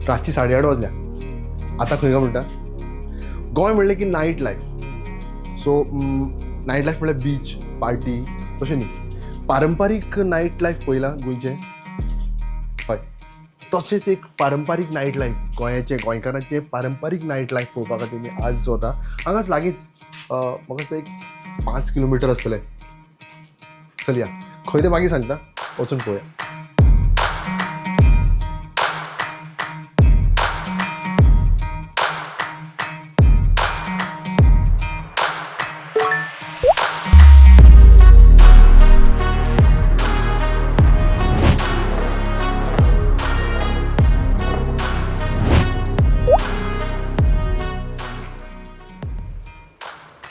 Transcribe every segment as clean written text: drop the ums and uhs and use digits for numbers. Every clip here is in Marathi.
रातची 8:30 वाजल्या. आता खंय काय म्हणटा गोंय म्हणलें की night life. So night life म्हणल्यार बीच पार्टी तशें न्ही. पारंपारीक नायट लायफ पळयलां गोंयचें. हय, तशेंच एक पारंपारीक नायट लायफ गोंयाचें गोंयकारांचें पारंपारीक नायट लायफ पळोवपा खातीर मी आज वता हांगाच लागींच. म्हाका दिसता एक 5 किलोमिटर आसतलें. चलया खंय तें मागीर सांगता, वचून पळोवया.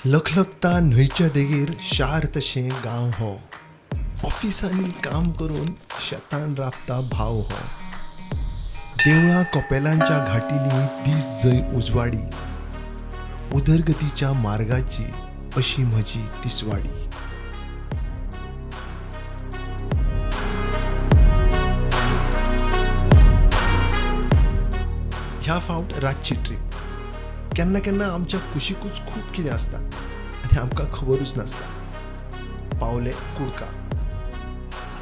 लखलखता न्हंयच्या देगेर शार तशें गांव हो. ऑफिसांनी काम करून शेतान राबता भाव हो. देवळां कपेलांच्या घाटींनी दीस जंय उजवाडी. उदरगतीच्या मार्गाची अशी म्हजी तिसवाडी. ह्या फावट रातची ट्रीप. केन्ना केन्ना आमच्या कुशीकूच खूब कितें आसता आनी आमकां खबरूच नासता. पावले कुडका.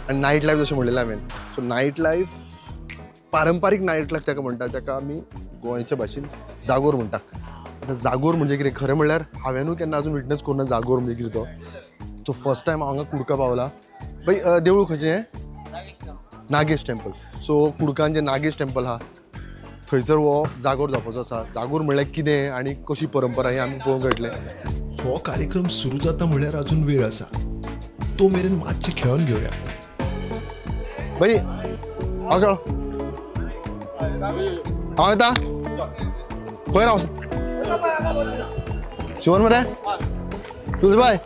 आनी नायट लायफ जशें म्हणलेलें हांवें. सो नायट लायफ पारंपारीक नायट लायफ ताका म्हणटा, ताका आमी गोंयच्या भाशेन जागोर म्हणटा. आतां जागोर म्हणजे कितें खरें म्हणल्यार हांवेनूय केन्ना अजून विटनस करूं ना जागोर म्हणजे कितें तो. सो फर्स्ट टायम हांगा कुडका पावला. भाई देवूळ खंयचें हें? नागेश टेंपल. सो कुडकान जें नागेश टेंपल आहा थंयसर हो जागोर जावपाचो आसा. जागोर म्हणल्यार कितें आनी कशी परंपरा हें आमी पळोवंक मेळटलें. हो कार्यक्रम सुरू जाता म्हणल्यार अजून वेळ आसा. तो मेरेन मातशें खेळोन घेवया. भाई हांव खेळ हांव येता. खंय राव शिवन मरे तुझ बाय.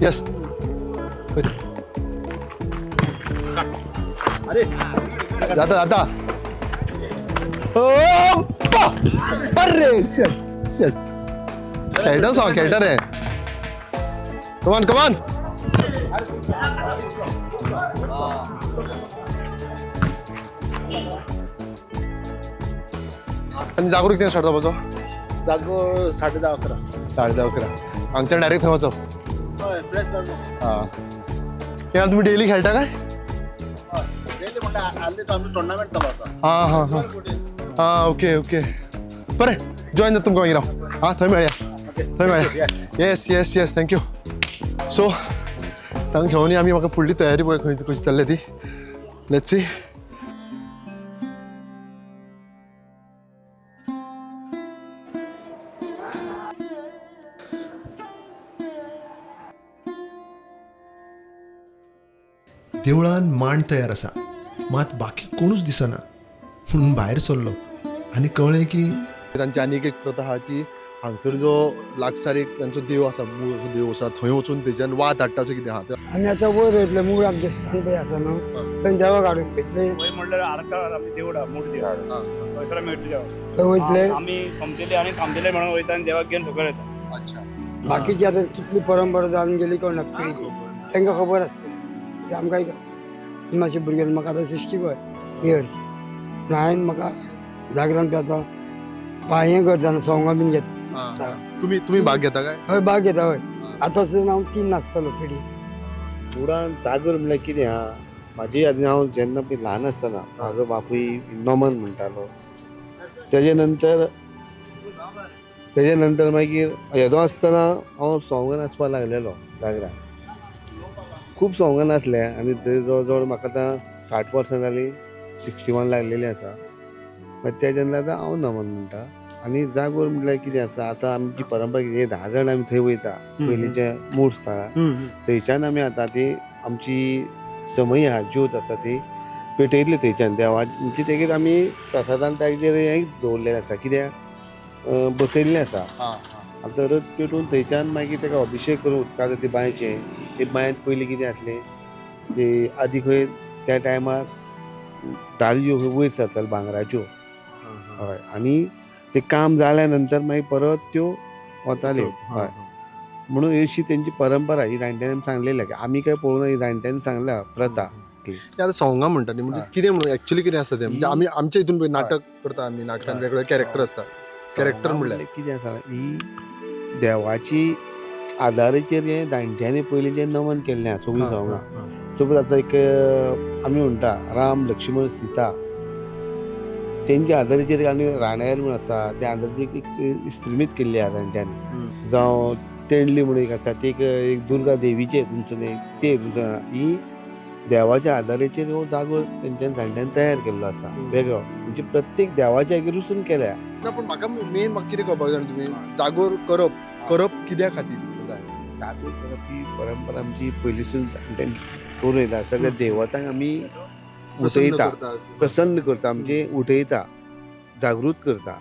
येस जाता जाता. अरे शट शट खेळटा सांग खेळटा रे. कमान कमान. आनी जागोर कितें स्टार्ट जावपाचो? जागोर 10:30-11. 10:30-11 हांगच्यान डायरेक्ट थंय वचप. हय फ्रेश जालो. हां हे तुमी डेली खेळटा काय? हय डेली म्हणटा हालीं तो आमी टुर्नामेंट चालू आसा. हां हां हां हां ओके ओके बरें जॉइन जाता तुमकां मागीर हांव. हां थंय मेळया थंय मेळया. Yes yes yes thank you. So तांकां घेवन आमी म्हाका फुडली तयारी पळय खंयची कशी चल्ल्या ती. Let's see. देवळान मांड तयार आसा मात बाकी कोणूच दिसना म्हणून भायर सरलो आनी कळ्ळें की तांची आनीक एक प्रथा आहा जी हांगसर जो लागसार एक तांचो देव आसा मूळ असो देव आसा थंय वचून तेच्यान वात हाडटा अशें कितें आहा. आमी आतां वयर वयतले मूळ आमचें स्थान पळय आसा न्हू थंय देवा काडून वयतले. वय म्हणल्यार आरकार आमी देवूड आहा मूळ देव थंयसर मेळटली देव. थंय वयतले. आमी समजले आनी थांबलेले म्हणून वयता आनी देवाक घेवन सकयल येता. अच्छा बाकीची आतां कितली परंपरा जावन गेली कोण पिढी तांकां खबर आसतली. आमकां मातशे भुरग्यांक म्हाका आतां 65 इयर्स पूण हांवें म्हाका जागरण पेता हें करता सोंगां बीन घेता. तुम्ही भाग घेता काय? हय भाग घेता. हय आतां हांव 3 नासतलो पिढी. मुळान जागोर म्हणल्यार कितें आहा म्हाजी आदी हांव जेन्ना पळय ल्हान आसतना म्हाजो बापूय नमन म्हणटालो. तेजे नंतर मागीर येदो आसतना हांव सोंगां नाचपाक लागलेलो जागराक. खूब सोंगां नाचले आनी थंय जवळ जवळ म्हाका आतां 60 वर्सां जालीं. 61 लागलेली आसा. मागीर तेजे नंतर हांव नमन म्हणटा. आनी जागोर म्हटल्यार कितें आसा आतां आमची परंपरा कितें 10 जाण आमी थंय वयता पयलींच्या मूळ स्थळार. थंयच्यान आमी आतां ती आमची समय आहा ज्योत आसा ती पेटयतली थंयच्यान देवाची. म्हणजे तेगेर आमी प्रसादान ताजेर हें दवरलेलें आसा कित्याक बसयल्लें आसा. आतां रथ पेटून थंयच्यान मागीर ताका अभिशेक करून उदकाचो ते बांयचें. ते बांयत पयलीं कितें आसलें ते आदी खंय त्या टायमार दालयो वयर सरताल्यो भांगराच्यो. हय आनी ते काम जाल्या नंतर मागीर परत त्यो वताल्यो. हय म्हणून अशी तेंची परंपरा ही जाणट्यांनी सांगलेली आमी काय पळोवना. ही जाणट्यांनी सांगल्या प्रथा एक्झॅक्टली. आता सोंगां म्हणटा न्ही म्हणजे कितें म्हणून एक्चुअली कितें आसता तें म्हणजे आमी आमच्या हितून पळय नाटक करता आमी नाटकान वेगवेगळे कॅरेक्टर आसता कॅरेक्टर म्हणल्यार कितें आसा ही देवाची आदाराचेर हे जाणट्यांनी पयलीं जें नमन केल्लें आसा सगळीं सोंगां. सपोज आतां एक आमी म्हणटा राम लक्ष्मण सीता तेंच्या आदाराचेर आनी राणायण म्हणून आसा त्या आदाराचेर एक इस्त्रिमीत केल्ली आसा जाणट्यांनी. जावं तेंडली म्हणून एक आसा ती एक दुर्गा देवीचे तुमचो ते ही देवाच्या आदाराचेर हो जागो तेंच्यानी जाणट्यांनी तयार केल्लो आसा वेगळो म्हणजे प्रत्येक देवाच्या हाजेर वचून केल्या. ना पूण म्हाका मेन म्हाका कितें कळपाक जाय तुमी जागोर करप कित्या खातीर जाय जागो करप ही परंपरा आमची पयलींसून जाणट्यांनी करून येयला. सगळ्या देवतांक आमी उठयता प्रसन्न करता म्हणजे उठयता जागृत करता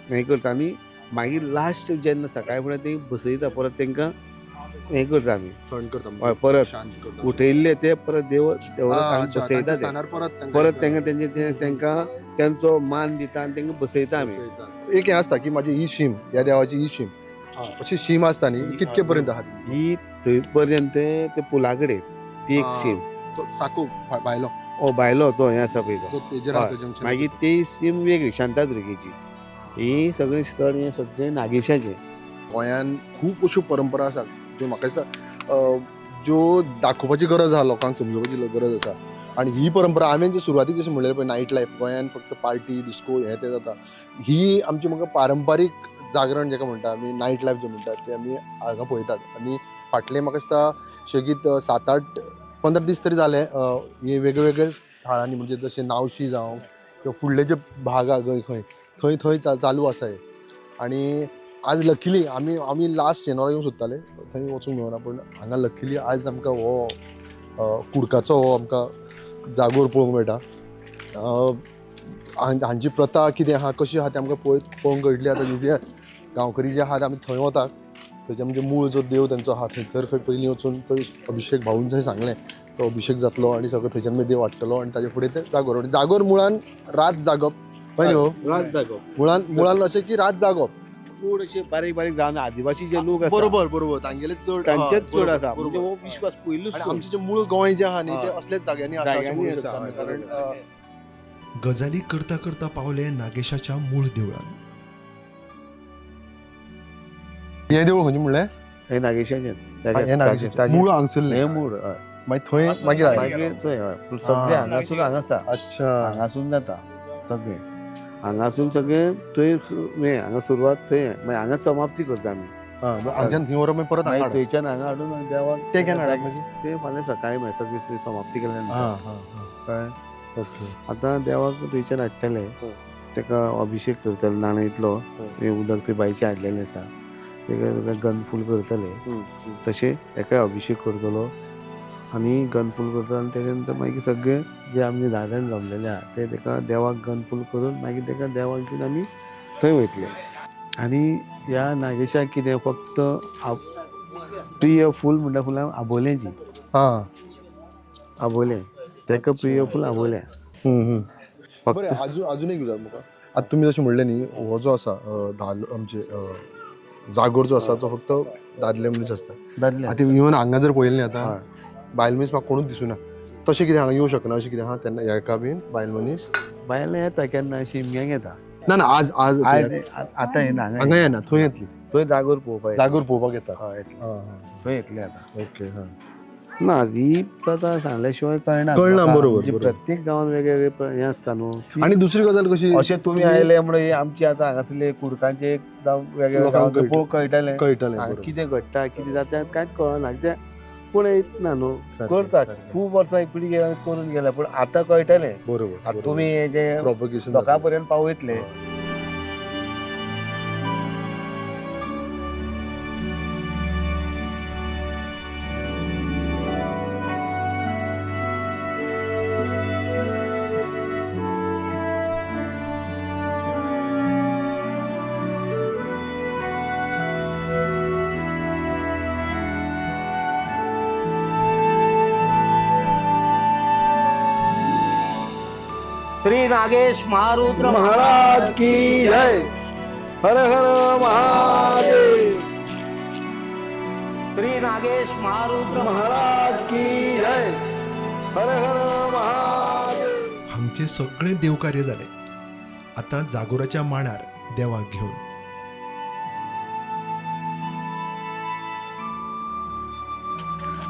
हें करता आनी मागीर लास्ट जेन्ना सकाळी फुडें ते बसयता परत तांकां हें करता आमी थंड करता हय परत शांत करता उठयल्ले ते परत देव अच्छा, बसयता तांच्या ते स्थानार परत परत तांकां त्यांचो मान दिता आनी तांकां बसयता आमी. एक हें आसता की म्हाजी ही शीम ह्या देवाची ही शीम अशी शीम आसता न्ही कितके पर्यंत आहा ती? ही थंय पर्यंत ते पुला कडेन ती एक शीम तो साकू भायलो ओ भायलो तो हें आसा पळय तो तो तेजेर हय. आहा तो जंक्शन मागीर ती शीम वेगळी शांतादुर्गेची. ही सगळें स्थळ हें सगळें नागेशाचें. गोंयान खूब अश्यो परंपरा आसात ज्यो म्हाका दिसता ज्यो दाखोवपाची गरज आहा लोकांक समजोवपाची गरज आसा आनी ही परंपरा हांवें जी सुरवातीक जशें म्हणलें पळय नायट लायफ गोंयान फक्त पार्टी डिस्को हें तें जाता ही आमची म्हाका पारंपारीक जागरण जेका म्हणटा आमी नायट लायफ जे म्हणटात ते आमी हांगा पळयतात आनी फाटले म्हाका दिसता शेगीत 7-8-15 दीस तरी जाले हे वेगळे वेगळे थळांनी म्हणजे जशे नावशी जावं किंवा फुडले जे भाग आहा खंय थंय चालू आसा हे आनी आज लकीली आमी लास्ट शेनवारा येवंक सोदताले थंय वचूंक मेळना पूण हांगा लकीली आज आमकां हो कुडकाचो हो आमकां जागोर पळोवंक मेळटा. हांची प्रथा कितें आहा कशी आहा तें आमकां पळोवंक कळटली. आतां जे गांवकरी जे आहात आमी थंय वतात थंयचे म्हणजे मूळ जो देव तेंचो आहा थंयसर खंय पयलीं वचून थंय अभिशेक भाऊन जशें सांगलें तो अभिशेक जातलो आनी सगळो थंयच्यान मागीर देव हाडटलो आनी ताजे फुडें ते जागोर मुळान रात जागप पळय न्ही हो रात जागो मुळान अशें की रात जागप चड अशे बारीक बारीक जावन आदिवासी जे लोक आसा बरोबर तांगेले चड तांचेच चड आसा बरोबर. म्हणजे हो विश्वास पयलूच आनी आमचे जे मूळ गोंय जे आहा न्ही ते हय. असलेच जाग्यांनी आसा अशें जाग्यांनी म्हणूंक आसा, शकता आमी. हय, कारण बरोबर. गजाली करता करता पावले नागेशाच्या मूळ देवळान. हें देवूळ खंयचें म्हणलें हे नागेशाचेंच हें नागेशाचें. मूळ हांगसरलें हे मूळ हय. मागीर थंय मागीर आयलें. मागीर थंय हय पूण सगळे हांगासून हांगासा अच्छा हांगासून जाता सगळे हांगासून सगळे थंय हांगा सुरवात थंय मागीर हांगा समाप्ती करता आमी. हांगच्यान थंय व्हरप मागीर परत हांगा मागीर हाडप. थंयच्यान हांगा हाडून मागीर देवाक ते केन्ना हाडप मागीर? ते फाल्यां सकाळी मागीर सगळी समाप्ती केल्या हां नंतर हां कळ्ळें. ओके आतां देवाक थंयच्यान हाडटले तेका अभिशेक करतले नाणयतलो हे उदक ते बायचे हाडलेलें आसा तेका गनफूल करतले तशें एकाय अभिशेक करतलो आनी गनफूल करतलो आनी तेच्या नंतर मागीर सगळे जे आमचे दादन जमलेले आहा ते तेका देवाक गनफूल करून मागीर तेका देवाक घेवन आमी थंय वयतले. आनी ह्या नागेशाक कितें फक्त प्रिय फूल म्हणटा फुलां आबोलेंची हां आबोलें तेका प्रिय फूल आबोलें बरें अजून एक विचार म्हाका आतां तुमी जशें म्हणलें न्ही हो जो आसा आमचे जागोर जो आसा तो फक्त दादले मनीस आसता. दादले आतां इवन हांगा जर पळयलें न्ही आतां हय. बायल मनीस म्हाका कोणूच दिसूना तशें कितें हांगा येवंक शकना अशें कितें आहा तेन्ना हेका बीन बायल मनीस बायलां येता केन्ना शिमग्यांक येता ना आज आज आज आतां येना हांगा येना थंय येतली थंय जागोर पळोवपाक जागोर पळोवपाक येता. हय येतली. हां थंय येतले आतां ओके हां ना ही प्रथा सांगल्या शिवाय कळना कळना, म्हाका. बरोबर, म्हणजे बरोबर. प्रत्येक गांवांत वेगवेगळे हें आसता न्हू. आनी दुसरी गजाल कशी अशें तुमी आयले म्हणून हे आमचे आतां हांगासरले कुडकांचे जावं वेगवेगळे लोकांक गांवांत पळोवंक कळटलें कळटलें हांगा बरोबर. कितें घडटा कितें जाता कांयच कळना कित्याक कोण येतना न्हू सारकें, करता सारकें. खूब वर्सां पिढी गेल्या करून गेल्या पूण आतां कळटलें बरोबर आतां तुमी हे जे प्रोपगेशन लोकां पर्यंत पावयतले श्री नागेश महारुद्र महाराज की जय हर हर महादेव श्री नागेश महारुद्र महाराज की जय हर हर महादेव. हांगचे सगळे देवकार्य जाले. आता जागोराच्या मांडार देवाक घेवन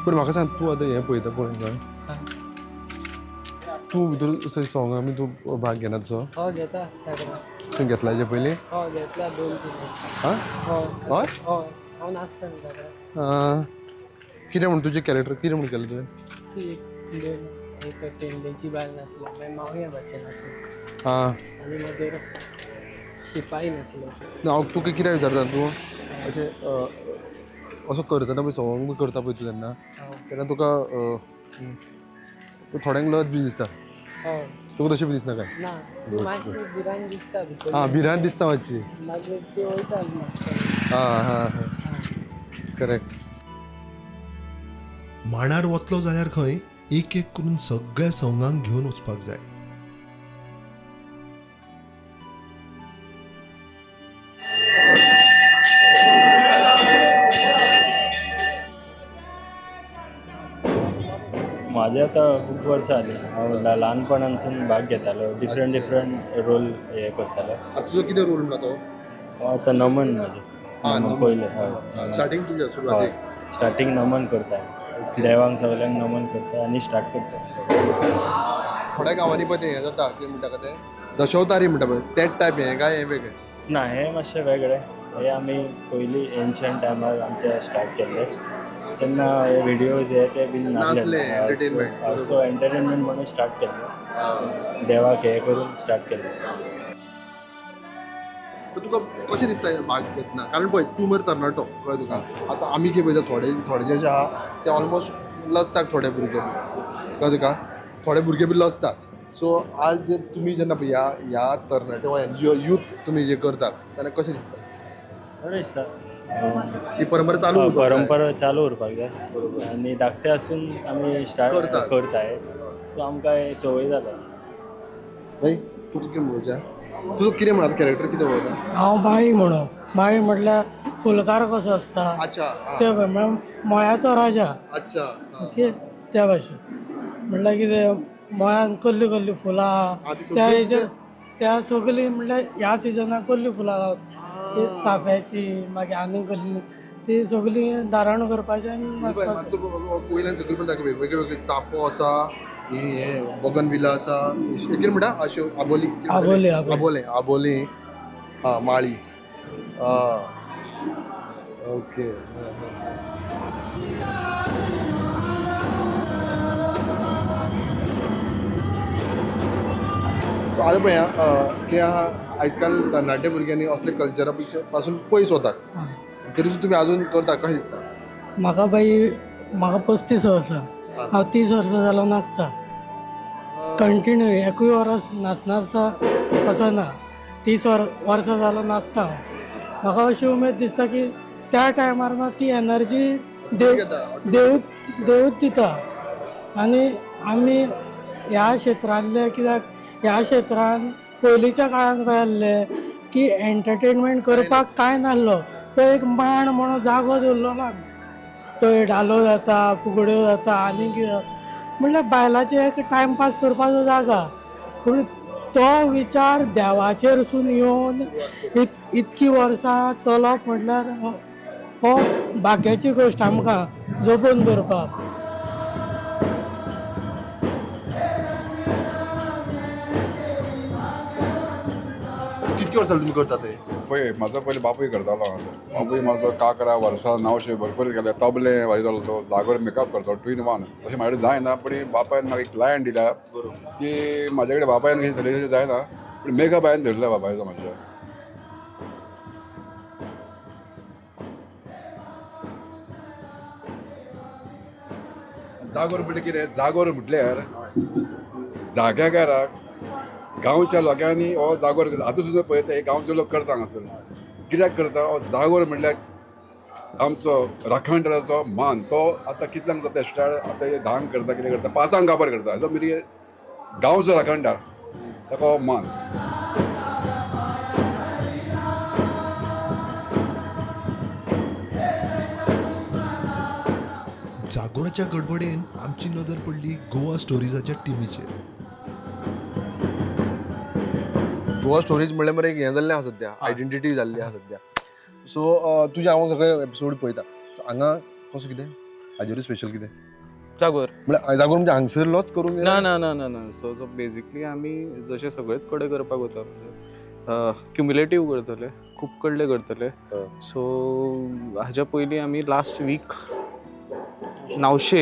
पण म्हाका सांग तूं आतां हें पळयता पळय काय तूं भितर सॉंगां बी तूं भाग घेना तसो हो घेता सगळं. तूं घेतला हेजे पयलीं हो घेतला 2-3 वर्स. हां हो हय हो हांव नाचता न्ही सगळं. कितें म्हण तुजें कॅरेक्टर कितें म्हण केलें तुवें ती एक टेंडेची बायल नासलो मागीर मावया बच्चन नासलो हां आनी मागीर शिपाई नासलो. हांव तुका कितें विचारता तूं अशें असो करतना पळय सॉंग बी करता पळय तूं तेन्ना तेन्ना तुका थोड्यांक लज बी दिसता हो तुका तशें बी दिसना काय ना ती मातशी भिरान दिसता भितर. हां भिरांत दिसता मातशी मागीर ती वयता नाचता. हां हां हां करेक्ट मांडार वतलो जाल्यार खंय एक एक करून सगळ्या सवंगांक घेवन वचपाक जाय. माझे आता खूप वर्ष आली हांव ल्हानपणांसून भाग घेतालो डिफरंट रोल हे करतालो. आतां तुजो कितें रोल म्हणला तो हांव आतां नमन म्हजें नमन पयलें हय स्टार्टींग तुज्या हय सुरवातेक स्टार्टींग नमन करता देवांक सगल्यांक नमन करता आनी स्टार्ट करता. थोड्या गांवांनी पळय तें हें जाता कितें म्हणटा काय तें दशवतारी म्हणटा पळय तेच टायप हें काय हें वेगळें ना हें मातशें वेगळें हे आमी पयलीं एन्शंट टायमार आमचे स्टार्ट केल्ले तेन्ना हे व्हिडियोज हे ते बीन नासले, नासले entertainment. सो एंटरटेनमेंट म्हणून स्टार्ट केल्ले देवाक हे करून स्टार्ट केल्ले. तुका कशें दिसता हें भाग घेतना कारण पळय तूं मरे तरणाटो कळ्ळें तुका आतां आमी कितें पळयता थोडे जे आहा ते ऑलमोस्ट लजतात थोडे भुरगे बी कळ्ळें तुका थोडे भुरगे बी लजतात सो आज जे तुमी जेन्ना पळय ह्या तरणाटे वयान यूथ तुमी जे करतात तेन्ना कशें दिसता बरें दिसता ही परंपरा चालू उरपाक जाय. परंपरा चालू उरपाक जाय आनी धाकटे आसून आमी स्टार्ट करतात. करताय सो आमकां हे संवय जाला. भाई तुका कितें म्हणूचें तुजो कितें म्हणटा कॅरेक्टर कितें वळखता हांव माळी म्हणून माळी म्हटल्यार फुलकार कसो आसता अच्छा ते म्हळ्यार मळ्याचो राजा अच्छा ओके त्या भाशेन म्हटल्यार कितें मळ्यान कसलीं कसलीं फुलां ती त्या सगळी हेजेर त्या सगळीं म्हटल्यार ह्या सिजनाक कसलीं फुलां ती चाफ्याची मागीर आनीक कसलीं ती सगळीं दाराण करपाचें आनी नाचपाचें. मातसो वयल्यान सकयल पण दाखय वेगळे वेगळे चाफो आसा हे बोगनविला आसा कितें म्हणटा अश्यो आबोली आबोली, आबोली. आबोले आबोली माळी ओके आतां पळय की आयज काल तरणाटे भुरग्यांनी असले कल्चरा पासून पयस वतात तरी सुद्दां तुमी आजून करता कशें दिसता म्हाका म्हाका 35 वर्सां हांव 30 वर्सां जालो नाचता कंटिन्यू 21 वर्स नाचना असो ना 30 वर्सां जालो नाचता हांव म्हाका अशी उमेद दिसता की त्या टायमार ना ती एनर्जी देवूच दिता आनी आमी ह्या क्षेत्रांतले कित्याक ह्या क्षेत्रांत पयलींच्या काळान काय आसलें की एंटरटेनमेंट करपाक काय नासलो तो एक मांड म्हणून जागो दवरलेलो आमी तो धालो जाता फुगड्यो जाता आनी कितें म्हणल्यार बायलांचे एक टायमपास करपाचो जागा पूण तो विचार देवाचेरसून येवन इतकी वर्सां चलप म्हटल्यार हो भाग्याची गोश्ट आमकां जपून दवरपाक. कितके वर्सां तुमी करता ते पळय म्हाजो पयलीं बापूय करतालो बापूय म्हाजो 11 वर्सां 9 भरपूर केले तबले वाजयतालो तो जागोर मेकअप करतालो 2 in 1 तशें म्हाजे कडेन जायना पूण बापायन म्हाका एक क्लायंट दिला की म्हाजे कडेन बापायन कशें तरेचें जायना पूण मेकअप हांवें धरला बापायचो म्हाज्या जागोर म्हणजे कितें जागोर म्हटल्यार जाग्याकाराक गांवच्या लोकांनी हो जागोर आतां सुद्दां पळयता हे गांवचे लोक करता हांगासर कित्याक करता हो जागोर म्हणल्यार आमचो राखणदाराचो मान तो आतां कितल्यांक जाता स्टार्ट आतां हे धांक करता कितें करता 5 काबार करता जो मेरी गांवचो राखणदार ताका हो मान जागोर जागोराच्या गडबडेन आमची नदर पडली गोवा स्टोरीजाच्या टिमीचेर. गोवा स्टोरीज म्हणल्यार मरे एक हें जाल्लें आहा सद्या, आयडेंटिटी जाल्ली आहा सद्या. सो तुजे हांव सगळे एपिसोड पळयता. सो हांगा कसो कितें हाजेरूय स्पेशल कितें जागोर म्हळ्यार जागोर म्हणजे हांगसरलोच करूंक ना ना ना ना ना सो बेजिकली आमी जशे सगळेच कडे करपाक वता क्युमुलेटीव करतले, खूब कडले करतले. सो हाच्या पयलीं आमी last week 900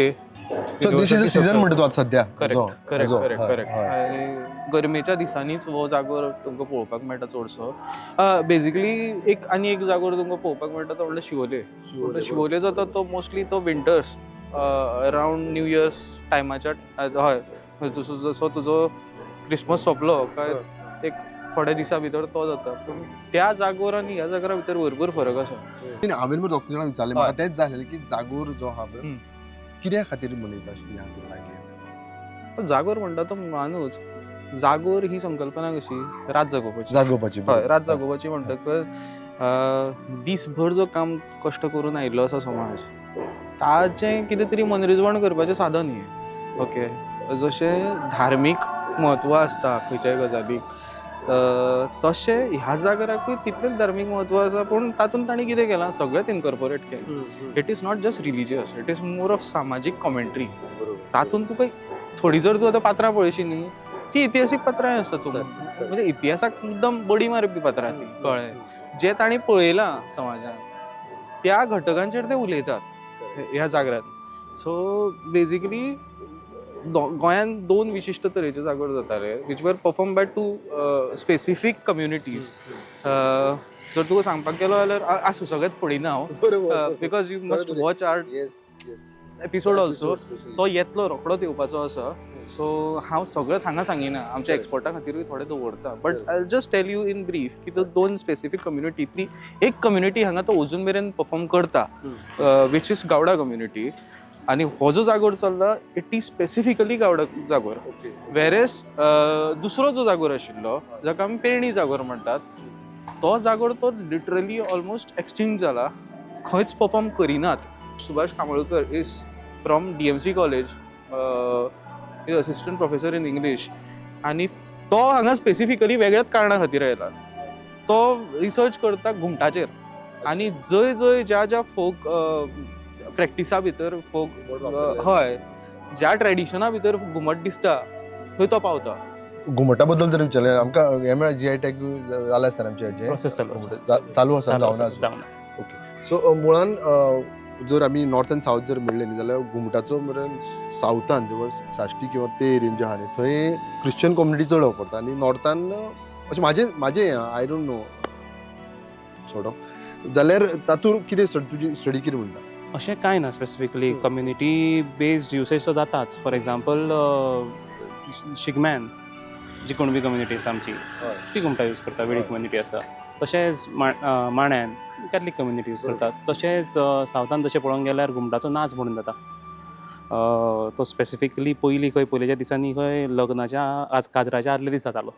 so this is a season म्हणटा तूं आतां सद्या. करेक्ट करेक्ट करेक्ट करेक्ट आनी गरमेच्या दिसांनीच हो जागोर तुमकां पळोवपाक मेळटा चडसो. बेजिकली आनी एक जागोर तुमकां पळोवपाक मेळटा तो म्हणल्यार शिवोले. शिवोले जाता तो मोस्टली तो विंटर्स अरावंड न्यू इयर्स टायमाच्या हय जसो तुजो क्रिसमस सोंपलो काय एक थोड्या दिसा भितर तो जाता. पूण त्या जागोर आनी ह्या जागोरा भितर भरपूर फरक आसा. हांवें मरे दोग जाणां विचारलें म्हाका तेंच जालें की जागोर जो आहा पळय कित्या खातीर मनयता अशी जागोर आयडिया. जागोर म्हणटा तो माणूस जागोर ही संकल्पना कशी रात जगोवपाची. हय रात जगोवपाची म्हणटकच दीसभर जो काम कश्ट करून आयिल्लो आसा समाज ताचें कितें तरी मनरिजवण करपाचें साधन हें. ओके जशें धार्मीक म्हत्व आसता खंयच्याय गजालीक तशें ह्या जागराकूय तितलेंच धार्मीक म्हत्व आसा. पूण तातूंत तांणी कितें केलां सगळ्यात इनकॉर्पोरेट केलें. It is not just religious, it is more of सामाजीक कॉमेंट्री. तातूंत तुका थोडी जर तूं आतां पात्रां पळयशी न्ही ती इतिहासीक पात्रांय आसता. तूं म्हणजे इतिहासाक मुद्दम बडी मारपी पात्रां ती कळ्ळें जे तांणी पळयलां समाजान त्या घटकांचेर ते उलयतात ह्या जागरांत. सो बेजिकली गोंयांत 2 विशिश्ट तरेचे जागोर जाताले वीच वर परफॉर्म बाय 2 स्पेसिफीक कम्युनिटीज. जर तुका सांगपाक गेलो जाल्यार आसूं सगळेंच पळयना हांव because you must watch our episode also. तो येतलो रोखडोच येवपाचो आसा. सो हांव सगळेंच हांगा सांगिना आमच्या एक्सपर्टा खातीरूय थोडे दवरता. But I just tell you in brief की तो 2 स्पेसिफीक कम्युनिटींतली एक कम्युनिटी हांगा तो अजून मेरेन परफॉर्म करता वीच इज गावडा कम्युनिटी. आनी हो जो जागोर चल्ला इट इज स्पेसिफिकली गावडा जागोर. वेरेस दुसरो जो जागोर आशिल्लो जाका आमी पेरणी जागोर म्हणटात तो जागोर तो लिटरली ऑलमोस्ट एक्सटिंक्ट जाला. खंयच परफॉर्म करिनात. Subhash Kambalkar is from DMC college, is assistant professor in English. आनी तो हांगा स्पेसिफिकली वेगळ्याच कारणां खातीर आयला. तो रिसर्च करता घुमटाचेर आनी जंय जंय ज्या ज्या फोक प्रॅक्टिसा भितर फोक हय ज्या ट्रेडिशना भितर घुमट दिसता थंय तो पावता. घुमटा बद्दल जर विचारलें आमकां हें मेळ्ळें GI टॅग जालें आसता आमचें हाचें प्रोसेस चालू आसा जावना. ओके सो मुळान जर आमी नॉर्थ एंड सावथ जर म्हणलें न्ही जाल्यार घुमटाचो मरे सावथान जवळ साश्टी किंवा ते एरियेन जे आहा न्ही थंय क्रिश्चन कम्युनिटी चड वापरता आनी नॉर्थान अशें म्हाजें I don't know sort of. जाल्यार तातूंत कितें तुजी स्टडी कितें म्हणटा. अशें कांय ना स्पेसिफिकली कम्युनिटी बेस्ड युसेज तो जाताच. फॉर एग्जाम्पल शिगम्यान जी कुणबी कम्युनिटी आसा आमची ती घुमटा यूज करता. वेळी कम्युनिटी आसा. तशेंच मांड्यान कॅथलीक कम्युनिटी यूज करतात. तशेंच सावथान तशें पळोवंक गेल्यार घुमटाचो नाच म्हणून जाता. तो स्पेसिफिकली पयलींच्या दिसांनी खंय लग्नाच्या काजराच्या आदले दीस जातालो.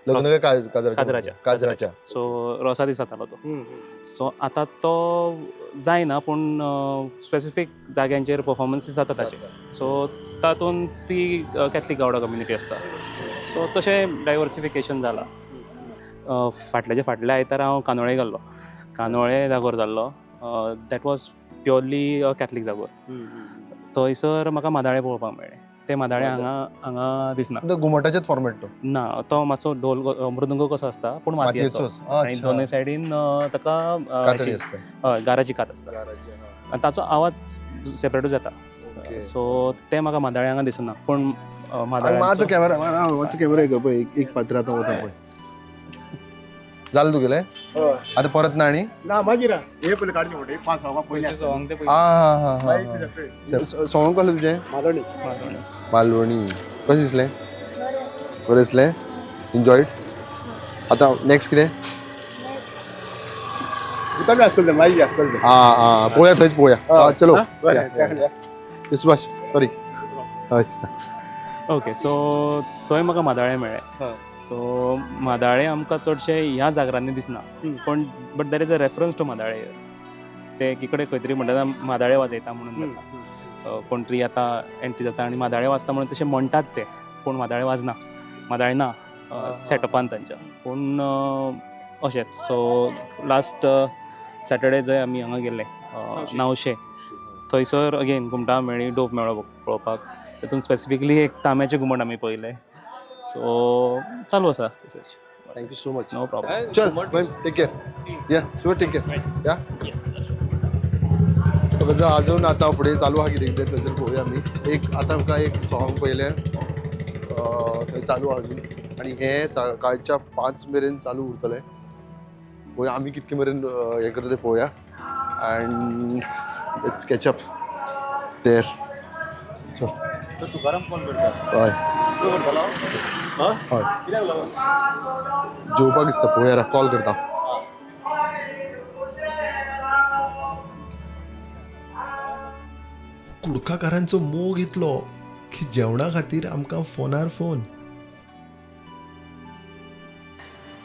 काजराच्या सो रोसा दीस जातालो तो. सो आतां तो जायना पूण स्पेसिफीक जाग्यांचेर परफॉर्मन्सीस जाता ताचे. सो तातूंत ती कॅथलीक गावडा कम्युनिटी आसता. सो तशें डायवर्सिफिकेशन जालां. फाटल्या आयतारा हांव कांदोळे गेल्लो. कांदोळे जागोर जाल्लो. दॅट वॉज प्युअरली कॅथलीक जागोर. थंयसर म्हाका मादाळे पळोवपाक मेळ्ळे. ते मादाळे हांगा दिसना. घुमटाचेच फॉर्मेट तो ना. तो मातसो ढोल मृदुंग कसो आसता पूण मातयेचो आनी दोनूय सायडीन ताका हय गाराची कात आसता आनी ताचो आवाज सेपरेटूच जाता. सो ते म्हाका मादाळे हांगा दिसना. पूण मातसो कॅमेरा एक पात्र आतां वता पळय. जालें तुगेलें आतां परत ना आनी ना मागीर हे पयलीं काडचें म्हणटा 5 सॉंगां पयलीं सॉंग ते सॉंग कसलें तुजें मालवणी मालवणी. कशें दिसलें. बरें दिसलें. एन्जॉयड. आतां नेक्स्ट कितें उतरलें आसतलें मागीर आसतलें. पळोवया थंयच पळोवया. चलो सुभाष सॉरी. हय ओके सो थंय म्हाका मादाळे मेळ्ळे. सो मादाळे आमकां चडशे ह्या जागरांनी दिसना. पण but there is a reference to Madale. ते किकडे खंय तरी म्हणटा मादाळे वाजयता म्हणून जाता. कोण तरी आतां एंट्री जाता आनी मादाळे वाजता म्हणून तशें म्हणटात ते, पूण मादाळे वाजना, मादाळे ना सेटअपान तांच्या, पूण अशेंच. सो लास्ट सॅटर्डे जंय आमी हांगा गेल्ले नावशे, थंयसर अगेन घुमटां मेळ्ळी, डोफ मेळ्ळो पळोवपाक. तातूंत स्पेसिफिकली एक तांब्याचें घुमट आमी पळयलें. सो चालू आसा research. Thank you so much. No problem. चल take care. Yeah sure take care. या कसं अजून आता फुडें चालू आहा कितें कितें थंयसर पळोवया आमी. एक आतां आमकां एक सॉंग पयलें थंय चालू आहा अजून, आनी हें सकाळच्या 5 मेरेन चालू उरतलें. पळोवया आमी कितके मेरेन हें करता तें पळोवया. End let's catch up there. चल तुकाराम फोन करता. हय हय जेवपाक दिसता. पळोवया कॉल करता. कुडकाकारांचो मोग इतलो की जेवणा खातीर आमकां फोनार फोन.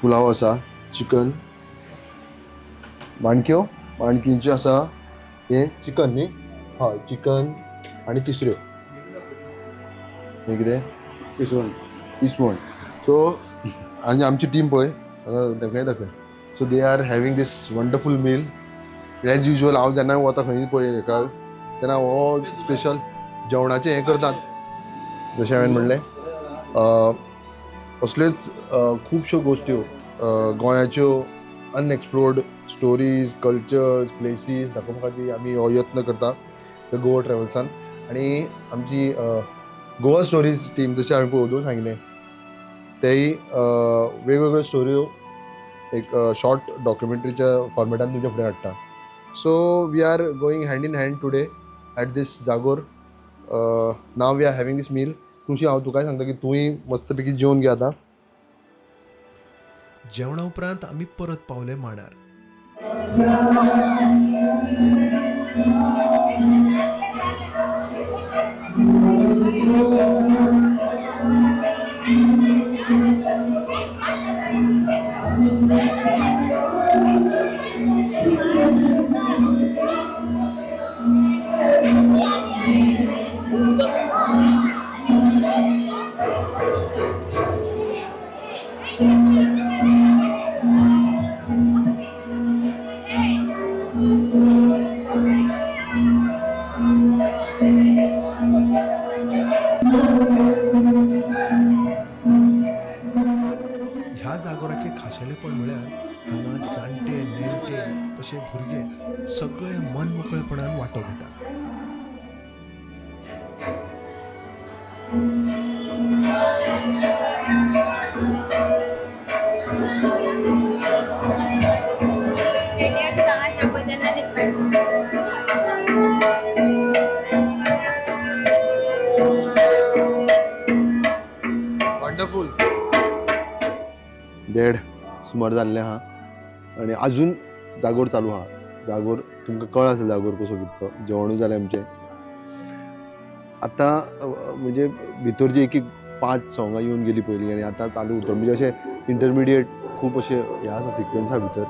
पुलाव आसा, चिकन, माणक्यो, माणकींचे आसा, हे चिकन न्ही, हय चिकन आनी तिसऱ्यो, हे कितें इसवण. सो आनी आमची टीम पळय दाखय. So they are having these wonderful meal. As usual हांव जेन्ना वता खंय पळय हेका तेन्ना हो स्पेशल जेवणाचें हें करताच. जशें हांवें म्हणलें असल्योच खुबश्यो गोश्ट्यो गोंयाच्यो अनएक्सप्लोर्ड स्टोरीज, कल्चर्स, प्लेसीस दाखोवपा खातीर आमी हो यत्न करता द गोवा ट्रॅवल्सान. आनी आमची गोवा स्टोरीज टीम जशें हांवें पळोवून सांगिल्लें तेय वेगवेगळ्यो स्टोऱ्यो एक शॉर्ट डॉक्युमेंटरीच्या फॉर्मेटान तुमच्या फुडें हाडटा. So we are going hand in hand today at this Jagor. Now we are having this meal. खुशी हांव तुकाय सांगता की तुंय मस्तपैकी जेवन घे आतां. जेवणा उपरांत आमी परत पावले मांडार. ह्या जागोराचें खाशेलेपण म्हळ्यार हांगा जाणटे नेणटे तशे भुरगे सगळे मन मोकळेपणान वांटो घेतात. वंडरफूल. 1:30 सुमार जाल्लें आहा आनी आजून जागोर चालू आहा. जागोर तुमकां कळ आसा जागोर कसो कितलो. जेवणूय जालें आमचें. आतां म्हणजे भितर जी एक 5 सॉंगां येवन गेली पयलीं आनी आतां चालू उरतलो. म्हणजे अशें इंटरमिडिएट खूब अशें हें आसा सिक्वेन्स आहा भितर.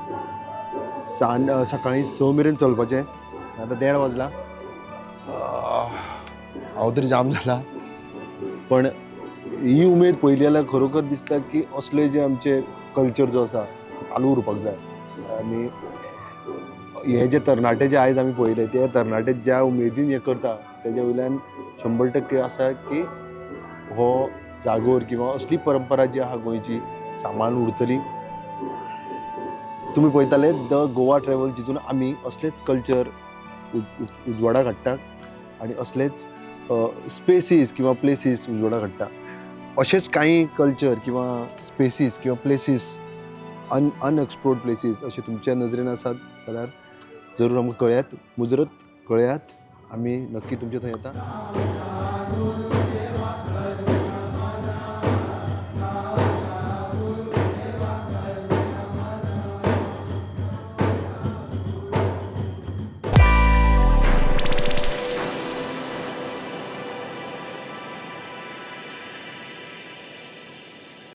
सकाळीं 6 मेरेन चलपाचें. आतां 1:30 वाजला. हांव तरी जाम जाला. पण ही उमेद पयली जाल्यार खरोखर दिसता की असले जे आमचे कल्चर जो आसा तो चालू उरपाक जाय. आनी हे जे तरणाटे जे आयज आमी पळयले ते तरणाटे ज्या उमेदीन हें करता तेज्या वयल्यान 100% आसा की हो जागोर किंवा असली परंपरा जी आहा गोंयची सांबाळून उरतली. तुमी पळयताले द गोवा ट्रॅवल जितून आमी असलेच कल्चर उजवाडाक हाडटात आनी असलेच स्पेसीस किंवा प्लेसीस उजवाडाक हाडटा. अशेच काही कल्चर किंवा स्पेसीस किंवा प्लेसीस अनएक्सप्लोर्ड प्लेसीस अशे तुमच्या नजरेन आसात जाल्यार जरूर आमकां कळयात. मुजरत कळयात. आमी नक्की तुमचे थंय येता.